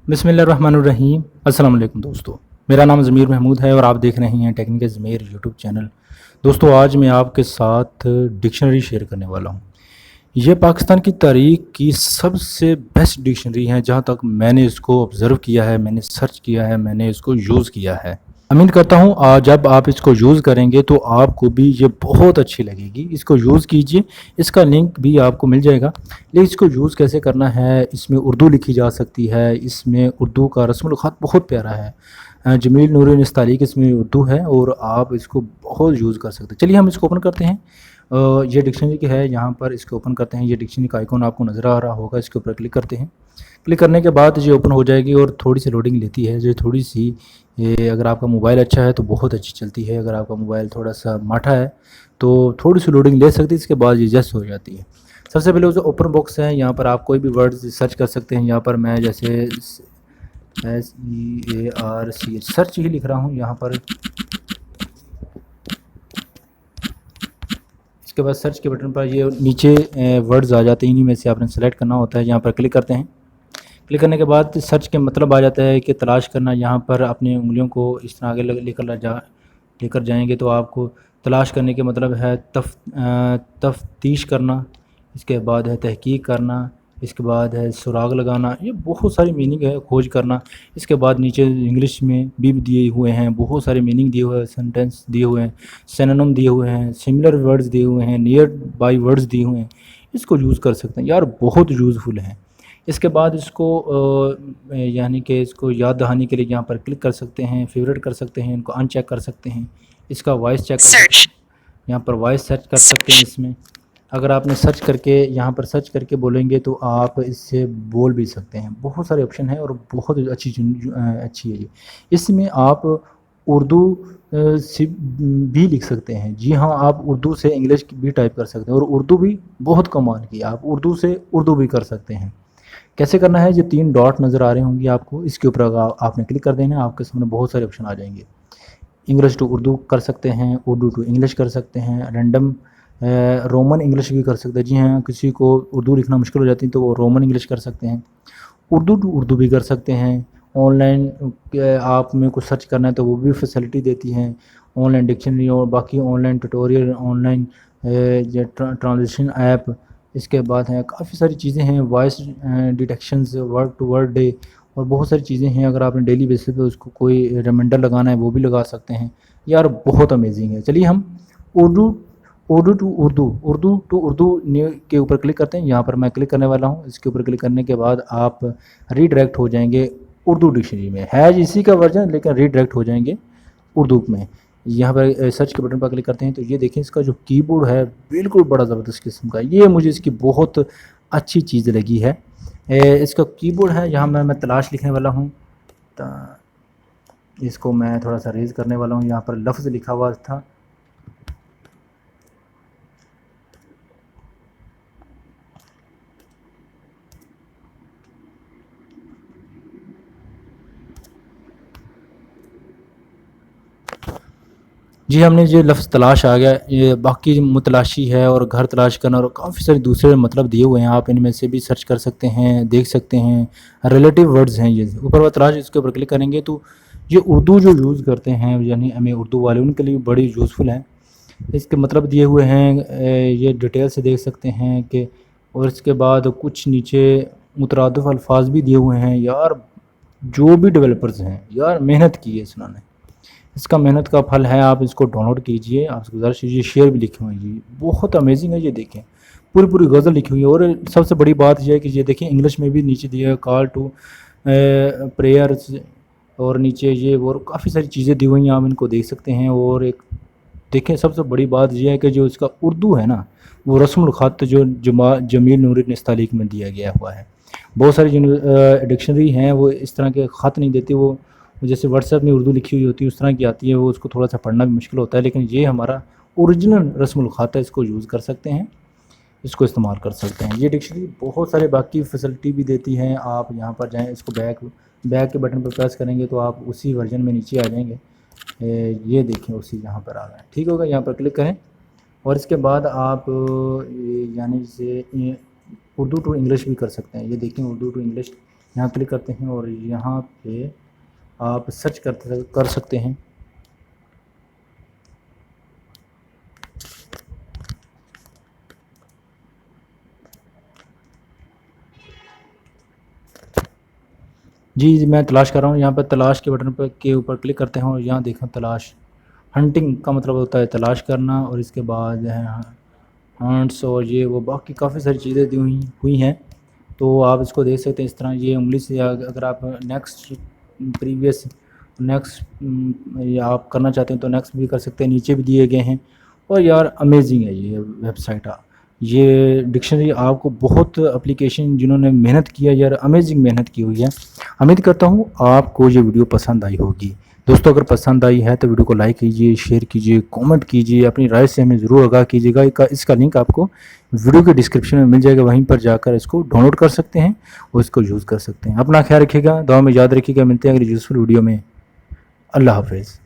बिस्मिल्लाहिर्रहमानिर्रहीम। अस्सलाम वालेकुम दोस्तों, मेरा नाम ज़मीर महमूद है और आप देख रहे हैं टेक्निकल ज़मीर यूट्यूब चैनल। दोस्तों, आज मैं आपके साथ डिक्शनरी शेयर करने वाला हूँ। ये पाकिस्तान की तारीख़ की सबसे बेस्ट डिक्शनरी है, जहाँ तक मैंने इसको ऑब्ज़र्व किया है, मैंने सर्च किया है, मैंने इसको यूज़ किया है। उम्मीद करता हूँ जब आप इसको यूज़ करेंगे तो आपको भी ये बहुत अच्छी लगेगी। इसको यूज़ कीजिए, इसका लिंक भी आपको मिल जाएगा। लेकिन इसको यूज़ कैसे करना है, इसमें उर्दू लिखी जा सकती है, इसमें उर्दू का रस्मुल ख़त बहुत प्यारा है। जमील नूरी निस्तारीक इसमें उर्दू है और आप इसको बहुत यूज़ कर सकते हैं। चलिए हम इसको ओपन करते हैं। ये डिक्शनरी की है, यहाँ पर इसको ओपन करते हैं। ये डिक्शनरी का आइकॉन आपको नज़र आ रहा होगा, इसके ऊपर क्लिक करते हैं। क्लिक करने के बाद ये ओपन हो जाएगी और थोड़ी सी लोडिंग लेती है। ये थोड़ी सी ये अगर आपका मोबाइल अच्छा है तो बहुत अच्छी चलती है, अगर आपका मोबाइल थोड़ा सा माठा है तो थोड़ी सी लोडिंग ले सकती है, इसके बाद ये जस्ट हो जाती है। सबसे पहले जो ओपन बॉक्स है, यहाँ पर आप कोई भी वर्ड सर्च कर सकते हैं। यहाँ पर मैं जैसे SEARCH सर्च ही लिख रहा हूँ यहाँ पर। इसके बाद सर्च के बटन पर ये नीचे वर्ड्स आ जाते हैं, इन्हीं में से आपने सेलेक्ट करना होता है। यहाँ पर क्लिक करते हैं। क्लिक करने के बाद सर्च के मतलब आ जाता है कि तलाश करना। यहाँ पर अपनी उंगलियों को इस तरह आगे लेकर जाएंगे तो आपको तलाश करने के मतलब है तफ्तीश करना, इसके बाद है तहकीक करना, इसके बाद है सुराग लगाना। ये बहुत सारी मीनिंग है, खोज करना। इसके बाद नीचे इंग्लिश में भी दिए हुए हैं, बहुत सारे मीनिंग दिए हुए हैं, सेंटेंस दिए हुए हैं, सिनोनिम दिए हुए हैं, सिमिलर वर्ड्स दिए हुए हैं, नियर बाई वर्ड्स दिए हुए हैं। इसको यूज़ कर सकते हैं यार, बहुत यूज़फुल है। इसके बाद इसको यानी कि इसको याद दहानी के लिए यहाँ पर क्लिक कर सकते हैं, फेवरेट कर सकते हैं, इनको अनचेक कर सकते हैं, इसका वॉइस चेक कर सकते हैं। यहाँ पर वॉइस सर्च कर सकते हैं। इसमें अगर आपने सर्च करके यहाँ पर सर्च करके बोलेंगे तो आप इससे बोल भी सकते हैं। बहुत सारे ऑप्शन हैं और बहुत अच्छी है ये। इसमें आप उर्दू से भी लिख सकते हैं। जी हाँ, आप उर्दू से इंग्लिश भी टाइप कर सकते हैं और उर्दू भी बहुत कमाल की, आप उर्दू से उर्दू भी कर सकते हैं। कैसे करना है, ये 3 डॉट नज़र आ रहे होंगे आपको, इसके ऊपर आपने क्लिक कर देना है, आपके सामने बहुत सारे ऑप्शन आ जाएंगे। इंग्लिश टू उर्दू कर सकते हैं, उर्दू टू इंग्लिश कर सकते हैं, रैंडम रोमन इंग्लिश भी कर सकते हैं। जी हाँ, किसी को उर्दू लिखना मुश्किल हो जाती है तो वो रोमन इंग्लिश कर सकते हैं। उर्दू टू उर्दू भी कर सकते हैं। ऑनलाइन आप में कुछ सर्च करना है तो वो भी फैसिलिटी देती हैं, ऑनलाइन डिक्शनरी और बाकी online tutorial, online translation app. इसके बाद हैं काफ़ी सारी चीज़ें हैं, voice detections, word to word day और बहुत सारी चीज़ें हैं। अगर आपने डेली बेसिस पे उसको कोई रिमाइंडर लगाना है वो भी लगा सकते हैं यार, बहुत अमेजिंग है। चलिए हम उर्दू उर्दू टू उर्दू न्यू के ऊपर क्लिक करते हैं। यहाँ पर मैं क्लिक करने वाला हूँ। इसके ऊपर क्लिक करने के बाद आप रीडायरेक्ट हो जाएंगे उर्दू डिक्शनरी में। है इसी का वर्जन, लेकिन रीडायरेक्ट हो जाएंगे उर्दू में। यहाँ पर सर्च के बटन पर क्लिक करते हैं तो ये देखें, इसका जो कीबोर्ड है बिल्कुल बड़ा ज़बरदस्त किस्म का, ये मुझे इसकी बहुत अच्छी चीज़ लगी है। इसका कीबोर्ड है, यहाँ मैं तलाश लिखने वाला हूँ, इसको मैं थोड़ा सा रेज़ करने वाला हूँ। यहाँ पर लफ्ज़ लिखा हुआ था, जी हमने जो लफ्ज़ तलाश आ गया। ये बाकी मुतलाशी है और घर तलाश करना और काफ़ी सारे दूसरे मतलब दिए हुए हैं, आप इनमें से भी सर्च कर सकते हैं, देख सकते हैं। रिलेटिव वर्ड्स हैं ये ऊपर वाला तलाश, इसके ऊपर क्लिक करेंगे तो ये उर्दू जो यूज़ करते हैं यानी हमें उर्दू वाले, उनके लिए बड़ी यूज़फुल है। इसके मतलब दिए हुए हैं, ये डिटेल से देख सकते हैं कि, और इसके बाद कुछ नीचे मुतरादिफ अल्फाज भी दिए हुए हैं। यार जो भी डेवलपर्स हैं यार, मेहनत की है इन्होंने, इसका मेहनत का फल है। आप इसको डाउनलोड कीजिए, आपसे गुजारिश कीजिए, शेयर भी लिखे हुए हैं जी, बहुत अमेजिंग है। ये देखें, पूरी गज़ल लिखी हुई है। और सबसे बड़ी बात यह है कि ये देखें, इंग्लिश में भी नीचे दिया है कॉल टू प्रेयर्स, और नीचे ये और काफ़ी सारी चीज़ें दी हुई हैं, आप इनको देख सकते हैं। और एक देखें, सबसे बड़ी बात यह है कि जो इसका उर्दू है ना, वो रस्मुल ख़त जो जमील नूरी निस्तालीक में दिया गया हुआ है। बहुत सारी डिक्शनरी हैं वो इस तरह के ख़त नहीं देती, वो जैसे व्हाट्सएप में उर्दू लिखी हुई होती है उस तरह की आती है, वो उसको थोड़ा सा पढ़ना भी मुश्किल होता है। लेकिन ये हमारा ओरिजिनल रस्मुल ख़त है, इसको यूज़ कर सकते हैं, इसको इस्तेमाल कर सकते हैं। ये डिक्शनरी बहुत सारे बाकी फैसिलिटी भी देती हैं। आप यहाँ पर जाएँ, इसको बैक के बटन पर प्रेस करेंगे तो आप उसी वर्जन में नीचे आ जाएंगे। ये देखें, उसी यहाँ पर आ गए, ठीक होगा। यहाँ पर क्लिक करें और इसके बाद आप यानी से उर्दू टू इंग्लिश भी कर सकते हैं। ये देखें, उर्दू टू इंग्लिश یہاں کلک کرتے ہیں اور یہاں پہ آپ سرچ کر سکتے ہیں. جی میں تلاش کر رہا ہوں. یہاں پر تلاش کے بٹن کے اوپر کلک کرتے ہیں اور یہاں دیکھیں تلاش. ہنٹنگ کا مطلب ہوتا ہے تلاش کرنا، اور اس کے بعد ہے ہانٹس اور یہ وہ باقی کافی ساری چیزیں دی ہوئی ہیں. تو آپ اس کو دیکھ سکتے ہیں اس طرح. یہ انگلی سے اگر آپ نیکسٹ آپ کرنا چاہتے ہیں تو نیکسٹ بھی کر سکتے ہیں. نیچے بھی دیے گئے ہیں. اور یار امیزنگ ہے یہ ویب سائٹ. یہ ڈکشنری آپ کو بہت اپلیکیشن جنہوں نے محنت کیا یار، امیزنگ محنت کی ہوئی ہے. امید کرتا ہوں آپ کو یہ ویڈیو پسند آئی ہوگی. دوستو اگر پسند آئی ہے تو ویڈیو کو لائک کیجئے، شیئر کیجئے، کامنٹ کیجئے، اپنی رائے سے ہمیں ضرور آگاہ کیجئے گا. اس کا لنک آپ کو ویڈیو کے ڈسکرپشن میں مل جائے گا، وہیں پر جا کر اس کو ڈاؤن لوڈ کر سکتے ہیں اور اس کو یوز کر سکتے ہیں. اپنا خیال رکھیے گا، دعا میں یاد رکھیے گا. ملتے ہیں اگلی یوزفل ویڈیو میں. اللہ حافظ.